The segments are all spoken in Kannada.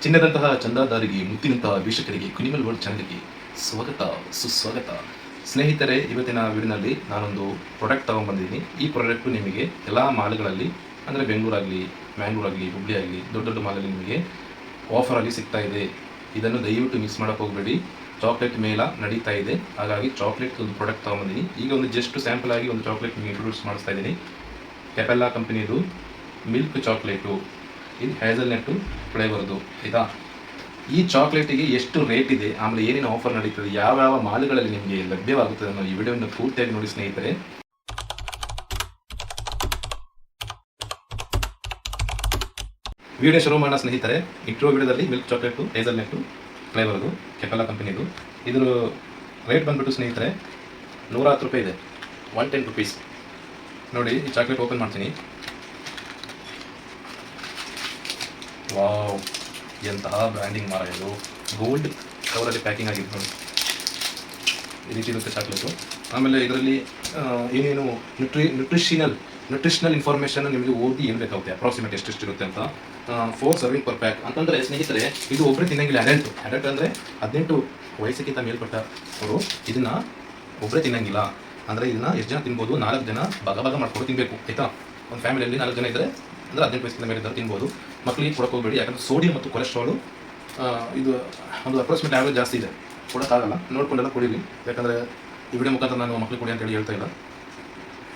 ಚಿನ್ನದಂತಹ ಚಂದಾದಾರಿಗೆ, ಮುತ್ತಿನಂತಹ ವೀಕ್ಷಕರಿಗೆ ಕುನಿಮಲ್ ವರ್ಲ್ಡ್ ಚಾನಲ್ಗೆ ಸ್ವಾಗತ, ಸುಸ್ವಾಗತ. ಸ್ನೇಹಿತರೆ, ಇವತ್ತಿನ ವಿಡಿಯೋನಲ್ಲಿ ನಾನೊಂದು ಪ್ರಾಡಕ್ಟ್ ತೊಗೊಂಡ್ಬಂದಿದ್ದೀನಿ. ಈ ಪ್ರಾಡಕ್ಟು ನಿಮಗೆ ಎಲ್ಲ ಮಾಲ್ಗಳಲ್ಲಿ ಅಂದರೆ ಬೆಂಗಳೂರಾಗಲಿ, ಮ್ಯಾಂಗ್ಳೂರಾಗಲಿ, ಹುಬ್ಳಿ ಆಗಲಿ, ದೊಡ್ಡ ದೊಡ್ಡ ಮಾಲಲ್ಲಿ ನಿಮಗೆ ಆಫರಲ್ಲಿ ಸಿಗ್ತಾ ಇದೆ. ಇದನ್ನು ದಯವಿಟ್ಟು ಮಿಸ್ ಮಾಡೋಕ್ಕೆ ಹೋಗಬೇಡಿ. ಚಾಕ್ಲೇಟ್ ಮೇಳ ನಡೀತಾ ಇದೆ, ಹಾಗಾಗಿ ಚಾಕ್ಲೇಟ್ ಒಂದು ಪ್ರಾಡಕ್ಟ್ ತೊಗೊಂಬಂದಿನಿ. ಈಗ ಒಂದು ಜಸ್ಟ್ ಸ್ಯಾಂಪಲ್ ಆಗಿ ಒಂದು ಚಾಕ್ಲೇಟ್ ನಿಮಗೆ ಇಂಟ್ರೊಡ್ಯೂಸ್ ಮಾಡಿಸ್ತಾ ಇದ್ದೀನಿ. ಕೆಪೆಲ್ಲಾ ಕಂಪನಿದು ಮಿಲ್ಕ್ ಚಾಕ್ಲೇಟು, ಇದು ಹ್ಯಾಸಲ್ನಟ್ಟು ಫ್ಲೇವರ್ದು. ಆಯಿತಾ, ಈ ಚಾಕ್ಲೇಟಿಗೆ ಎಷ್ಟು ರೇಟ್ ಇದೆ, ಆಮೇಲೆ ಏನೇನು ಆಫರ್ ನಡೀತದೆ, ಯಾವ್ಯಾವ ಮಾಲ್ಗಳಲ್ಲಿ ನಿಮಗೆ ಲಭ್ಯವಾಗುತ್ತದೆ ಅನ್ನೋ ಈ ವಿಡಿಯೋವನ್ನು ಪೂರ್ತಿಯಾಗಿ ನೋಡಿ ಸ್ನೇಹಿತರೆ. ವಿಡಿಯೋ ಶುರು ಮಾಡೋಣ ಸ್ನೇಹಿತರೆ. ಇಂಟ್ರೋ ವಿಡಿಯೋದಲ್ಲಿ ಮಿಲ್ಕ್ ಚಾಕ್ಲೇಟು ಹ್ಯಾಸಲ್ನಟ್ಟು ಫ್ಲೇವರ್ದು ಕೆಪೆಲ್ಲಾ ಕಂಪನಿದು. ಇದ್ರ ರೇಟ್ ಬಂದ್ಬಿಟ್ಟು ಸ್ನೇಹಿತರೆ ₹110 ಇದೆ, 110 ರುಪೀಸ್. ನೋಡಿ, ಈ ಚಾಕ್ಲೇಟ್ ಓಪನ್ ಮಾಡ್ತೀನಿ. ವಾವ್, ಎಂತಹ ಬ್ರ್ಯಾಂಡಿಂಗ್ ಮಾರ ಇದು. ಗೋಲ್ಡ್ ಕವರಲ್ಲಿ ಪ್ಯಾಕಿಂಗ್ ಆಗಿತ್ತು ನೋಡಿ, ಈ ರೀತಿ ಇರುತ್ತೆ ಚಾಕ್ಲೇಟು. ಆಮೇಲೆ ಇದರಲ್ಲಿ ಏನೇನು ನ್ಯೂಟ್ರಿಷನಲ್ ಇನ್ಫಾರ್ಮೇಷನ್ ನಿಮಗೆ ಓದಿ ಏನು ಬೇಕಾಗುತ್ತೆ, ಅಪ್ರಾಕ್ಸಿಮೇಟ್ ಎಷ್ಟೆಷ್ಟು ಇರುತ್ತೆ ಅಂತ. 4 ಸರ್ವಿಂಗ್ ಪರ್ ಪ್ಯಾಕ್ ಅಂತಂದರೆ ಸ್ನೇಹಿತರೆ, ಇದು ಒಬ್ಬರೇ ತಿನ್ನಂಗಿಲ್ಲ. ಅಡಲ್ಟ್ ಅಂದರೆ 18 ವಯಸ್ಸಿಗಿಂತ ಮೇಲ್ಪಟ್ಟ ಅವರು ಇದನ್ನು ಒಬ್ಬರೇ ತಿನ್ನಂಗಿಲ್ಲ. ಅಂದರೆ ಇದನ್ನು ಎಷ್ಟು ಜನ ತಿನ್ಬೋದು, 4 ಜನ ಭಾಗ ಮಾಡ್ಕೊಂಡು ತಿನ್ನಬೇಕು. ಆಯಿತಾ, ಒಂದು ಫ್ಯಾಮಿಲಿಯಲ್ಲಿ 4 ಜನ ಇದ್ದರೆ ಅಂದರೆ 18 ವಯಸ್ಸಿನ ಮೇಲೆ ಇದ್ದರೆ ತಿನ್ಬೋದು. ಮಕ್ಕಳಿಗೆ ಕೊಡಕ್ಕೆ ಹೋಗಬೇಡಿ, ಯಾಕಂದರೆ ಸೋಡಿಯಂ ಮತ್ತು ಕೊಲೆಸ್ಟ್ರಾಲು ಇದು ಒಂದು ಅಪ್ರಾಕ್ಸಿಮೇಟ್ ಆ್ಯಾವ್ರೇಜ್ ಜಾಸ್ತಿ ಇದೆ, ಕೊಡೋಕ್ಕಾಗಲ್ಲ. ನೋಡ್ಕೊಂಡೆಲ್ಲ ಕುಡೀರಿ, ಯಾಕಂದರೆ ಈ ವಿಡಿಯೋ ಮುಖಾಂತರ ನಾನು ಮಕ್ಕಳಿಗೆ ಕೊಡಿ ಅಂತೇಳಿ ಹೇಳ್ತಾ ಇಲ್ಲ.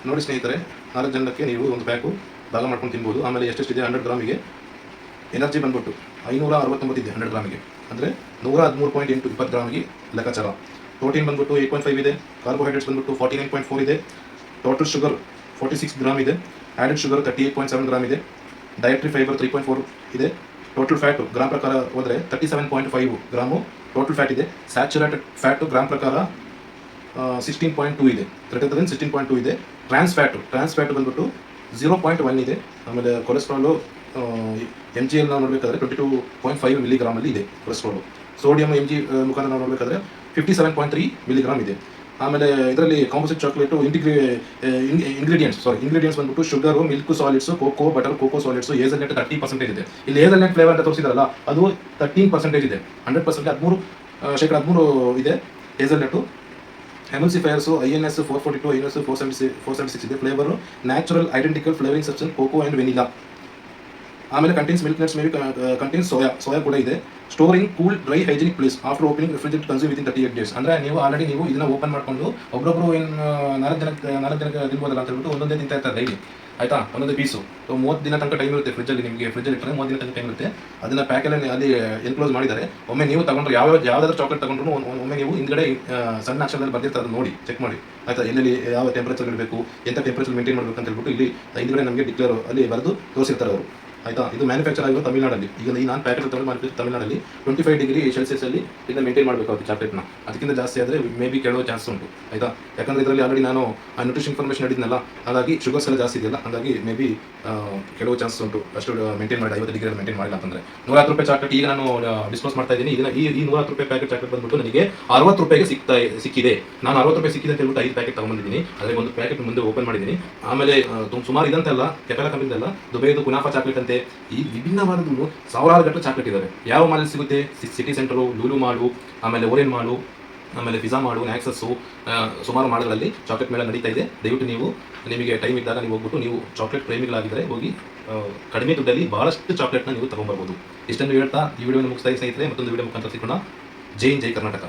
ನೋಡಿ ಸ್ನೇಹಿತರೆ, 4 ಜನಕ್ಕೆ ನೀವು ಒಂದು ಪ್ಯಾಕು ಭಾಗ ಮಾಡ್ಕೊಂಡು ತಿನ್ಬೋದು. ಆಮೇಲೆ ಎಷ್ಟೆಷ್ಟಿದೆ, 100 ಗ್ರಾಮಿಗೆ ಎನರ್ಜಿ ಬಂದ್ಬಿಟ್ಟು 569 ಇದೆ 100 ಗ್ರಾಮಿಗೆ, ಅಂದರೆ 113.8 20 ಗ್ರಾಮಿಗೆ ಲೆಕ್ಕಾಚಾರ. ಪ್ರೋಟೀನ್ ಬಂದ್ಬಿಟ್ಟು 8.5 ಇದೆ, ಕಾರ್ಬೋಹೈಡ್ರೇಟ್ಸ್ ಬಂದ್ಬಿಟ್ಟು 49.4 ಇದೆ, ಟೋಟಲ್ ಶುಗರ್ 46 ಗ್ರಾಮ್ ಇದೆ, ಆ್ಯಡೆಡ್ ಶುಗರ್ 38.7 ಗ್ರಾಮ್ ಇದೆ, ಡಯಟ್ರಿ ಫೈಬರ್ 3.4 ಇದೆ, ಟೋಟಲ್ ಫ್ಯಾಟು ಗ್ರಾಮ್ ಪ್ರಕಾರ ಹೋದರೆ 37.5 ಗ್ರಾಮು ಟೋಟಲ್ ಫ್ಯಾಟ್ ಇದೆ. ಸ್ಯಾಚುರೇಟೆಡ್ ಫ್ಯಾಟು ಗ್ರಾಮ್ ಪ್ರಕಾರ 16.2 ಇದೆ, 16.2 ಇದೆ. ಟ್ರಾನ್ಸ್ ಫ್ಯಾಟು ಬಂದ್ಬಿಟ್ಟು 0.1 ಇದೆ. ಆಮೇಲೆ ಕೊಲೆಸ್ಟ್ರಾಲು MGL ನಾವು ನೋಡಬೇಕಾದ್ರೆ 22.5 ಮಿಲಿಗ್ರಾಮಲ್ಲಿ ಇದೆ ಕೊಲೆಸ್ಟ್ರಾಲು. ಸೋಡಿಯಂ MG ಮುಖಾಂತರ ನಾವು ನೋಡಬೇಕಾದ್ರೆ 57.3 ಮಿಲಿಗ್ರಾಮ್ ಇದೆ. ಆಮೇಲೆ ಇದರಲ್ಲಿ ಕಾಂಪೋಸಿಟ್ ಚಾಕ್ಲೇಟು ಇಂಗ್ರೀಡಿಯೆಂಟ್ಸ್ ಬಂದ್ಬಿಟ್ಟು sugar, milk solids, cocoa butter, cocoa solids, hazelnut 30% ಇದೆ. ಇಲ್ಲಿ ಹೇಸಲ್ನಟ್ ಫ್ಲೇವರ್ ಅಂತ ತೋರಿಸಿದಾರಲ್ಲ, ಅದು 13% ಇದೆ. 100% 13% ಇದೆ ಹೇಸಲ್ನಟ್ಟು. ಎಮಲ್ಸಿಫೈಯರ್ಸು INS 442, INS 476 ಇದೆ. Flavour natural identical flavouring substance cocoa and vanilla. ಆಮೇಲೆ contains milk nuts, contains soya ಕೂಡ ಇದೆ. Storing cool dry hygienic place after opening refrigerate consume within 38 days. ಅಂದರೆ ನೀವು ಆಲ್ರೆಡಿ ನೀವು ಇದನ್ನು ಓಪನ್ ಮಾಡಿಕೊಂಡು ಒಬ್ಬೊಬ್ಬರು ಏನು 4 ಜನಕ್ಕೆ ತಿನ್ಬೋದಲ್ಲ ಅಂತ ಹೇಳ್ಬಿಟ್ಟು ಒಂದೊಂದೇ ತಿಂತಾ ಇರ್ತಾರೆ ಡೈಲಿ. ಆಯಿತಾ, ಒಂದೊಂದೇ ಪೀಸು. 30 ದಿನ ತನಕ ಟೈಮ್ ಇರುತ್ತೆ ಫ್ರಿಜ್ಜಲ್ಲಿ, ನಿಮಗೆ ಫ್ರಿಜ್ಜಲ್ಲಿ ಇಟ್ಟರೆ 30 ದಿನ ತನಕ ಟೈಮ್ ಇರುತ್ತೆ. ಅದನ್ನು ಪ್ಯಾಕಲ್ಲಿ ಅಲ್ಲಿ ಎನ್ಕ್ಲೋಸ್ ಮಾಡಿದ್ದಾರೆ. ಒಮ್ಮೆ ನೀವು ತಗೊಂಡ್ರೆ ಯಾವುದಾದ್ರೂ ಚಾಕ್ಲೇಟ್ ತಗೊಂಡ್ರು ಒಮ್ಮೆ ನೀವು ಹಿಂದ್ಗಡೆ ಸಣ್ಣ ಅಕ್ಷರದಲ್ಲಿ ಬರ್ದಿರ್ತಾರೆ, ಅದನ್ನು ನೋಡಿ ಚೆಕ್ ಮಾಡಿ. ಆಯಿತಾ, ಎಲ್ಲೆಲ್ಲಿ ಯಾವ ಟೆಂಪ್ರೇಚರ್ ಇರಬೇಕು, ಎಂಥ ಟೆಂಪ್ರೇಚರ್ ಮೇಂಟೈನ್ ಮಾಡಬೇಕು ಅಂತ ಹೇಳ್ಬಿಟ್ಟು ಇಲ್ಲಿ ಹಿಂದ್ಗಡೆ ನಮಗೆ ಡಿಕ್ಲೇರ್ ಅಲ್ಲಿ ಬರೆದು ತೋರಿಸಿರ್ತಾರೆ ಅವರು. ಆಯಿತಾ, ಇದು ಮ್ಯಾನುಫ್ಯಾಕ್ಚರ್ ಆಗಿರೋ ತಮಿಳ್ನಾಡಲ್ಲಿ. ಈಗ ಈ ನಾನು ಪ್ಯಾಕೆಟ್ ತಮಿಳ್ನಾಡಲ್ಲಿ 25 ಡಿಗ್ರಿ ಸೆಲ್ಸಿಯಸಲ್ಲಿ ಇದನ್ನು ಮೇಂಟೈನ್ ಮಾಡಬೇಕಾಗುತ್ತೆ ಚಾಕ್ಲೇಟ್ನ. ಅದಕ್ಕಿಂತ ಜಾಸ್ತಿ ಆದರೆ ಮೇ ಬಿ ಕೆಡೋ ಚಾನ್ಸ್ ಉಂಟು. ಆಯಿತಾ, ಯಾಕಂದರೆ ಇದರಲ್ಲಿ ಆಲ್ರೆಡಿ ನಾನು ಆ ನ್ಯೂಟ್ರಿಷನ್ ಇನ್ಫಾರ್ಮೇಷನ್ ಹೇಳಿದ್ನಲ್ಲ, ಹಾಗಾಗಿ ಶುಗರ್ಸ್ ಎಲ್ಲ ಜಾಸ್ತಿ ಇದೆಯಲ್ಲ, ಹಾಗಾಗಿ ಮೇ ಬಿ ಕೆಡೋ ಚಾನ್ಸ್ ಉಂಟು. ಅಷ್ಟು ಮೇಂಟೈನ್ ಮಾಡಿ 50 ಡಿಗ್ರಿ ಮೇಂಟೈನ್ ಮಾಡಿಲ್ಲ ಅಂತಂದರೆ. ₹110 ಚಾಕ್ಲೇಟ್ ಈಗ ನಾನು ಡಿಸ್ಕೌಂಟ್ ಮಾಡ್ತಾ ಇದ್ದೀನಿ. ಇದನ್ನು ಈ ₹110 ಪ್ಯಾಕೆಟ್ ಚಾಕ್ಲೇಟ್ ಬಂದ್ಬಿಟ್ಟು ನನಗೆ ₹60 ಸಿಕ್ಕಿದೆ. ನಾನು ₹60 ಸಿಕ್ಕಿದೆ ಅಂತ ಹೇಳ್ಬಿಟ್ಟು 5 ಪ್ಯಾಕೆಟ್ ತೊಗೊಂಡಿದ್ದೀನಿ. ಅದರಲ್ಲಿ ಒಂದು ಪ್ಯಾಕೆಟ್ ಮುಂದೆ ಓಪನ್ ಮಾಡಿದ್ದೀನಿ. ಆಮೇಲೆ ಸುಮಾರು ಇದಂತೆಲ್ಲ ಕೆಪೆಲ್ಲಾ ಕಂಪನಿದೆಲ್ಲ ದುಬೈದು ಕುನಾಫಾ ಚಾಕ್ಲೇಟ್ ಅಂತೆ, ಈ ವಿಭಿನ್ನವಾದದ್ದು ಸಾವಿರಾರು ಗಟ್ಟಲೆ ಚಾಕ್ಲೇಟ್ ಇದ್ದಾವೆ. ಯಾವ ಮಾಲಲ್ಲಿ ಸಿಗುತ್ತೆ, ಸಿಟಿ ಸೆಂಟರು, ಲೂಲು ಮಾಲು, ಆಮೇಲೆ ಓರಿಯನ್ ಮಾಲು, ಆಮೇಲೆ ಪಿಜ್ಜಾ ಮಾಡು, ನ್ಯಾಕ್ಸಸ್ಸು, ಸುಮಾರು ಮಾಲ್ಗಳಲ್ಲಿ ಚಾಕ್ಲೇಟ್ ಮೇಳ ನಡೀತಾ ಇದೆ. ದಯವಿಟ್ಟು ನಿಮಗೆ ಟೈಮ್ ಇದ್ದಾಗ ನೀವು ಹೋಗ್ಬಿಟ್ಟು, ನೀವು ಚಾಕ್ಲೇಟ್ ಪ್ರೇಮಿಗಳಾಗಿದ್ದರೆ ಹೋಗಿ ಕಡಿಮೆ ದುಡ್ಡಲ್ಲಿ ಬಹಳಷ್ಟು ಚಾಕ್ಲೇಟ್ನ ನೀವು ತೊಗೊಂಬರ್ಬೋದು. ಇಷ್ಟನ್ನು ಹೇಳ್ತಾ ಈ ವಿಡಿಯೋನ ಮುಗಿಸ್ತಾ ಸ್ನೇಹಿತರೆ. ಮತ್ತೊಂದು ವಿಡಿಯೋ ಮುಖಾಂತರ ಸಿಗೋಣ. ಜೈ ಕರ್ನಾಟಕ.